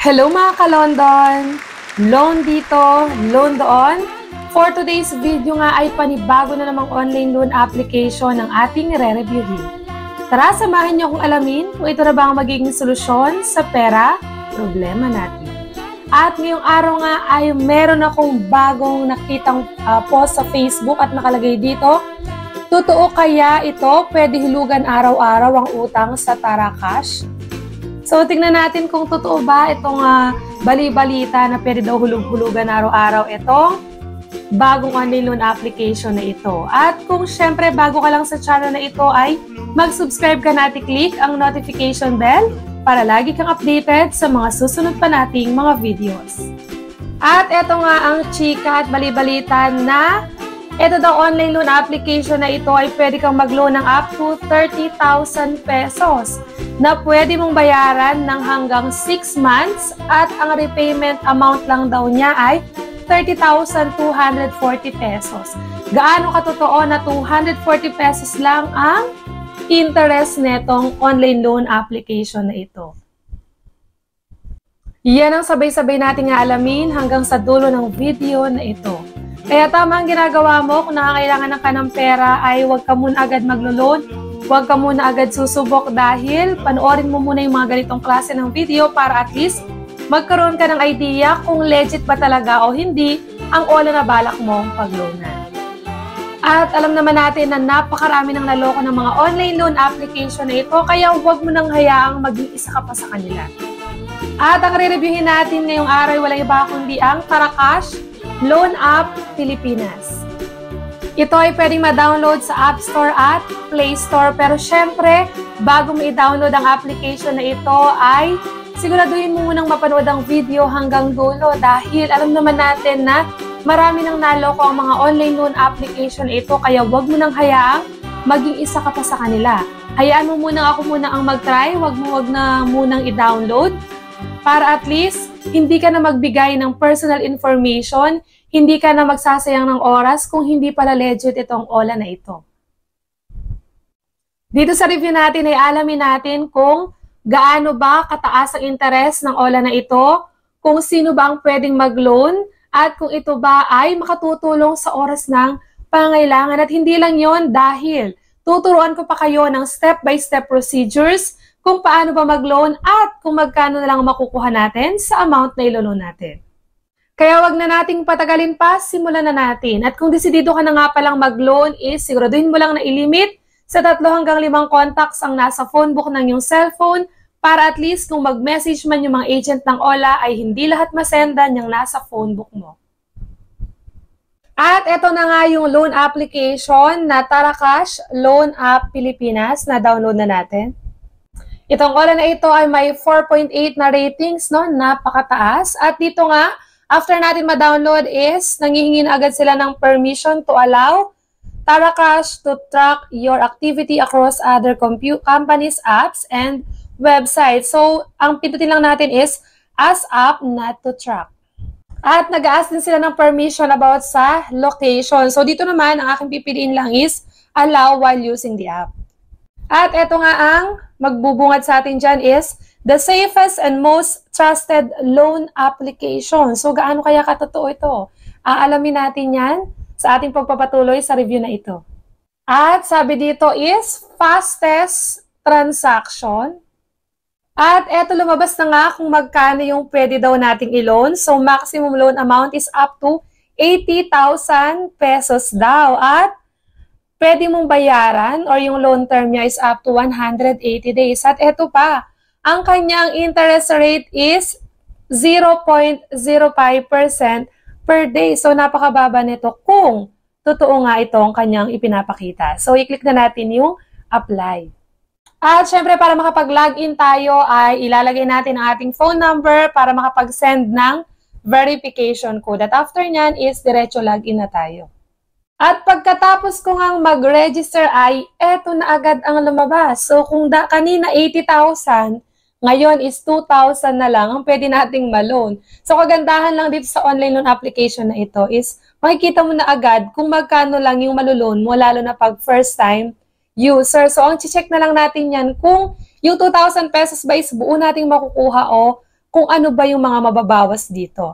Hello mga ka-London! Loan dito, loan doon. For today's video nga ay panibago na namang online loan application ng ating re-reviewin. Tara, samahan niyo akong alamin kung ito na ba ang magiging solusyon sa pera problema natin. At ngayong araw nga ay meron akong bagong nakitang post sa Facebook at nakalagay dito, totoo kaya ito pwede hulugan araw-araw ang utang sa Tara Cash? So, tingnan natin kung totoo ba itong bali-balita na pwede daw hulug-hulugan araw-araw itong bagong online loan application na ito. At kung syempre bago ka lang sa channel na ito ay mag-subscribe ka na at i-click ang notification bell para lagi kang updated sa mga susunod pa nating mga videos. At ito nga ang chika at bali-balita na ito daw online loan application na ito ay pwede kang mag-loan ng up to 30,000 pesos na pwede mong bayaran ng hanggang 6 months at ang repayment amount lang daw niya ay 30,240 pesos. Gaano katotoo na 240 pesos lang ang interest netong online loan application na ito? Yan ang sabay-sabay natin nga alamin hanggang sa dulo ng video na ito. Kaya tama ang ginagawa mo kung nakakailangan ka ng pera ay huwag ka muna agad maglo-loan, huwag ka muna agad susubok dahil panoorin mo muna yung mga ganitong klase ng video para at least magkaroon ka ng idea kung legit ba talaga o hindi ang ola na balak mong pag-loanan. At alam naman natin na napakarami ng naloko ng mga online loan application na ito kaya huwag mo nang hayaang maging isa ka pa sa kanila. At ang re-reviewin natin ngayong araw wala iba kundi ang Tara Cash Loan App Pilipinas. Ito ay pwedeng ma-download sa App Store at Play Store. Pero syempre, bago mo i-download ang application na ito ay siguraduhin mo munang mapanood ang video hanggang dulo dahil alam naman natin na marami nang naloko ang mga online loan application na ito kaya wag mo nang hayaang maging isa ka pa sa kanila. Hayaan mo muna ako muna ang mag-try, wag na munang i-download para at least hindi ka na magbigay ng personal information, hindi ka na magsasayang ng oras kung hindi pala legit itong ola na ito. Dito sa review natin ay alamin natin kung gaano ba kataas ang interest ng ola na ito, kung sino ba ang pwedeng mag-loan, at kung ito ba ay makatutulong sa oras ng pangailangan. At hindi lang yon dahil tuturuan ko pa kayo ng step-by-step procedures kung paano ba mag-loan at kung magkano na lang makukuha natin sa amount na ilo-loan natin. Kaya wag na nating patagalin pa, simulan na natin. At kung desidido ka na nga palang mag-loan is siguraduhin mo lang na ilimit sa 3 hanggang 5 contacts ang nasa phone book ng iyong cellphone para at least kung mag-message man yung mga agent ng OLA ay hindi lahat masendan yung nasa phone book mo. At ito na nga yung loan application na Tara Cash Loan App Pilipinas na download na natin. Itong ola na ito ay may 4.8 na ratings, no? Napakataas. At dito nga, after natin ma-download is, nangihingi na agad sila ng permission to allow Tara Cash to track your activity across other companies, apps, and websites. So, ang pindutin lang natin is, as app, not to track. At nag-ask din sila ng permission about sa location. So, dito naman, ang aking pipiliin lang is, allow while using the app. At ito nga ang magbubungad sa atin dyan is the safest and most trusted loan application. So, gaano kaya katotoo ito? Aalamin natin yan sa ating pagpapatuloy sa review na ito. At sabi dito is fastest transaction. At eto lumabas na nga kung magkano yung pwede daw nating i-loan. So, maximum loan amount is up to 80,000 pesos daw. At pwede mong bayaran or yung loan term niya is up to 180 days. At eto pa, ang kanyang interest rate is 0.05% per day. So, napakababa nito kung totoo nga itong kanyang ipinapakita. So, i-click na natin yung apply. At syempre, para makapag-login tayo ay ilalagay natin ang ating phone number para makapag-send ng verification code. At after nyan is diretso login na tayo. At pagkatapos ko ngang mag-register ay eto na agad ang lumabas. So kung kanina 80,000, ngayon is 2,000 na lang ang pwede nating ma-loan. So kagandahan lang dito sa online loan application na ito is makikita mo na agad kung magkano lang yung maloloan mo lalo na pag first time user. So ang check na lang natin yan kung yung 2,000 pesos ba is buo nating makukuha o kung ano ba yung mga mababawas dito.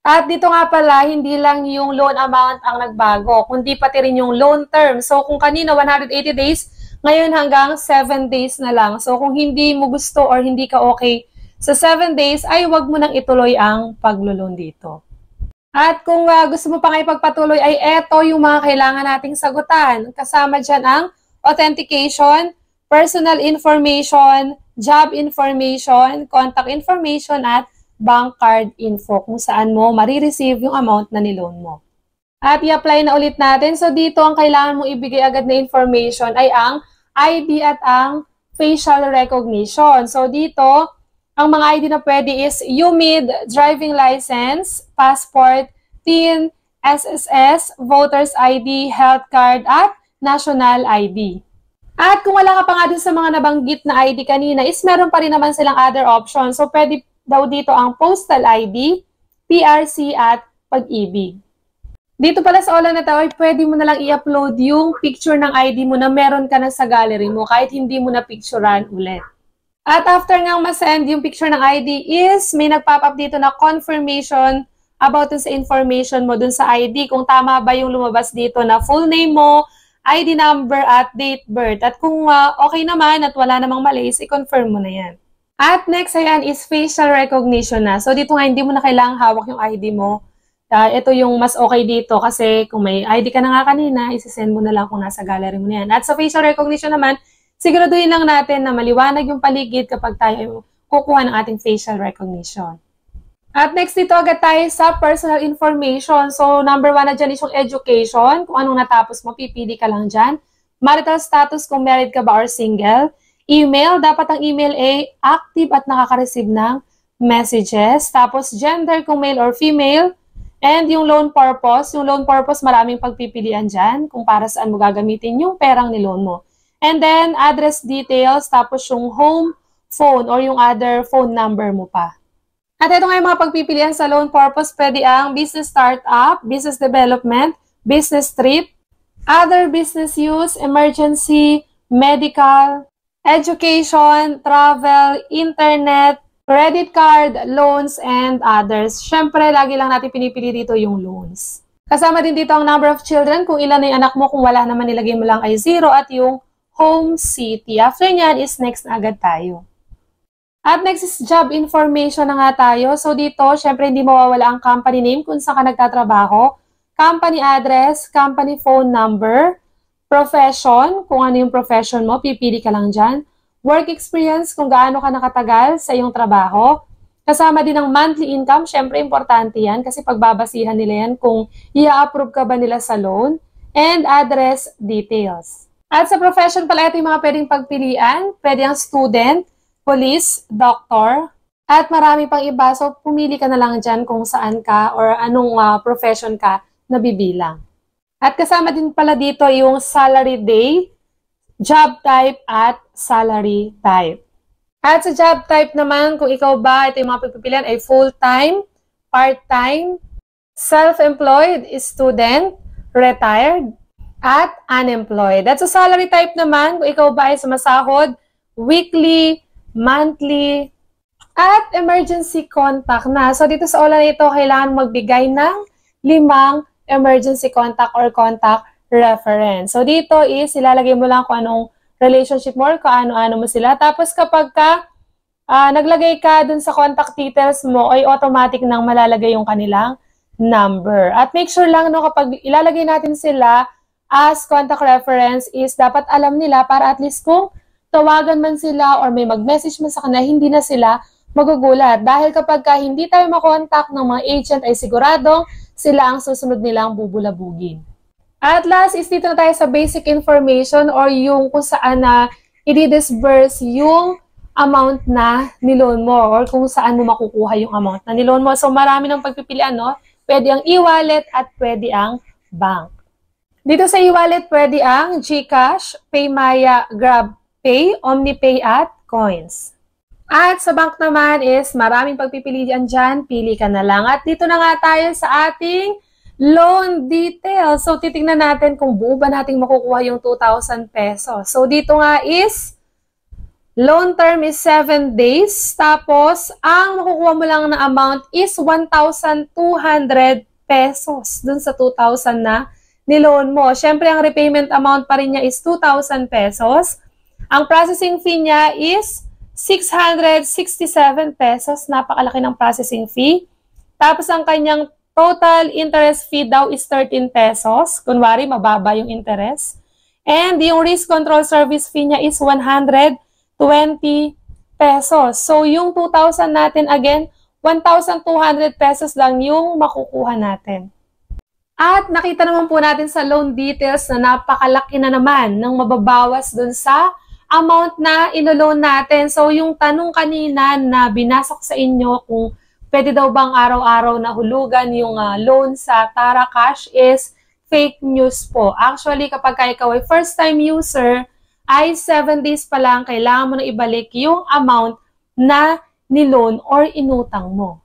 At dito nga pala, hindi lang yung loan amount ang nagbago, kundi pati rin yung loan term. So kung kanina 180 days, ngayon hanggang 7 days na lang. So kung hindi mo gusto or hindi ka okay sa 7 days, ay wag mo nang ituloy ang paglo-loan dito. At kung gusto mo pa nga ipagpatuloy, ay eto yung mga kailangan nating sagutan. Kasama dyan ang authentication, personal information, job information, contact information, at bank card info kung saan mo marireceive yung amount na niloan mo. At i-apply na ulit natin. So dito ang kailangan mong ibigay agad na information ay ang ID at ang facial recognition. So dito, ang mga ID na pwede is UMID, driving license, passport, TIN, SSS, voter's ID, health card, at national ID. At kung wala ka pa nga dun sa mga nabanggit na ID kanina, is meron pa rin naman silang other options. So pwede daw dito ang postal ID, PRC, at pag-ibig. Dito pala sa Ola na to, ay pwede mo na lang i-upload yung picture ng ID mo na meron ka na sa gallery mo kahit hindi mo na picturean ulit. At after nga ma-send yung picture ng ID is may nag-pop up dito na confirmation about sa information mo dun sa ID, kung tama ba yung lumabas dito na full name mo, ID number, at date birth. At kung okay naman at wala namang mali, i-confirm mo na yan. At next, ayan, is facial recognition na. So, dito nga, hindi mo na kailangang hawak yung ID mo. Ito yung mas okay dito kasi kung may ID ka na nga kanina, isisend mo na lang kung nasa gallery mo na yan. At sa facial recognition naman, siguraduhin lang natin na maliwanag yung paligid kapag tayo kukuha ng ating facial recognition. At next, dito agad tayo sa personal information. So, number 1 na dyan is yung education. Kung anong natapos mo, pipili ka lang dyan. Marital status, kung married ka ba or single. Email, dapat ang email ay active at nakaka-receive ng messages. Tapos gender, kung male or female. And yung loan purpose. Yung loan purpose, maraming pagpipilian dyan kung para saan mo gagamitin yung perang niloan mo. And then, address details, tapos yung home phone or yung other phone number mo pa. At ito nga yung mga pagpipilian sa loan purpose. Pwede ang business startup, business development, business trip, other business use, emergency, medical, education, travel, internet, credit card, loans, and others. Siyempre, lagi lang natin pinipili dito yung loans. Kasama din dito ang number of children, kung ilan na yung anak mo, kung wala naman nilagay mo lang ay 0, at yung home city. After nyan is next na agad tayo. At next is job information na nga tayo. So dito, syempre hindi mawawala ang company name kung saan ka nagtatrabaho, company address, company phone number, profession, kung ano yung profession mo, pipili ka lang dyan. Work experience, kung gaano ka nakatagal sa iyong trabaho. Kasama din ang monthly income, syempre importante yan kasi pagbabasihan nila yan kung i-approve ka ba nila sa loan. And address details. At sa profession pala, ito yung mga pwedeng pagpilian. Pwede ang student, police, doctor, at marami pang iba. So, pumili ka na lang dyan kung saan ka or anong profession ka na bibilang. At kasama din pala dito yung salary day, job type, at salary type. At sa job type naman, kung ikaw ba, ito yung mga pagpipilian ay full-time, part-time, self-employed, student, retired, at unemployed. At sa salary type naman, kung ikaw ba ay sumasahod, weekly, monthly, at emergency contact na. So dito sa Ola na ito, kailangan magbigay ng 5 emergency contact or contact reference. So dito is ilalagay mo lang kung anong relationship mo or kung ano-ano mo sila. Tapos kapag ka naglagay ka dun sa contact details mo, ay automatic nang malalagay yung kanilang number. At make sure lang no, kapag ilalagay natin sila as contact reference is dapat alam nila para at least kung tawagan man sila or may mag-message man sa kanila, hindi na sila magugulat. Dahil kapag ka hindi tayo makontak ng mga agent ay siguradong sila ang susunod nilang bubulabugin. At last is dito na tayo sa basic information or yung kung saan na i-disburse yung amount na niloan mo or kung saan mo makukuha yung amount na niloan mo. So marami ng pagpipilian, no? Pwede ang e-wallet at pwede ang bank. Dito sa e-wallet, pwede ang GCash, PayMaya, GrabPay, OmniPay, at Coins. At sa bank naman is maraming pagpipilian dyan, pili ka na lang. At dito na nga tayo sa ating loan details. So titingnan natin kung buo ba nating makukuha yung 2,000 pesos. So dito nga is Loan term is 7 days. Tapos, ang makukuha mo lang na amount is 1,200 pesos dun sa 2,000 na niloan mo. Siyempre, ang repayment amount pa rin niya is 2,000 pesos. Ang processing fee niya is 667 pesos. Napakalaki ng processing fee. Tapos, ang kanyang total interest fee daw is 13 pesos. Kunwari, mababa yung interest. And yung risk control service fee niya is 120 pesos. So, yung 2,000 natin, again, 1,200 pesos lang yung makukuha natin. At nakita naman po natin sa loan details na napakalaki na naman ng mababawas dun sa amount na ilo-loan natin. So, yung tanong kanina na binasa ko sa inyo kung pwede daw bang araw-araw na hulugan yung loan sa Tara Cash is fake news po. Actually, kapag ikaw ay first-time user, ay 7 days pa lang kailangan mo na ibalik yung amount na niloan or inutang mo.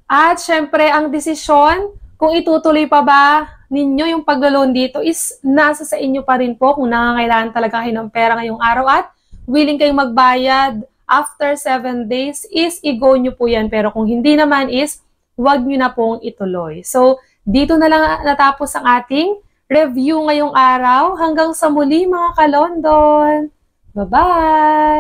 At syempre, ang desisyon kung itutuloy pa ba ninyo yung paglo-loan dito is nasa sa inyo pa rin po kung nangangailangan talaga kayo ng pera ngayong araw at willing kayong magbayad after 7 days is i-go nyo po yan. Pero kung hindi naman is wag nyo na pong ituloy. So, dito na lang natapos ang ating review ngayong araw. Hanggang sa muli mga ka-London. Bye-bye!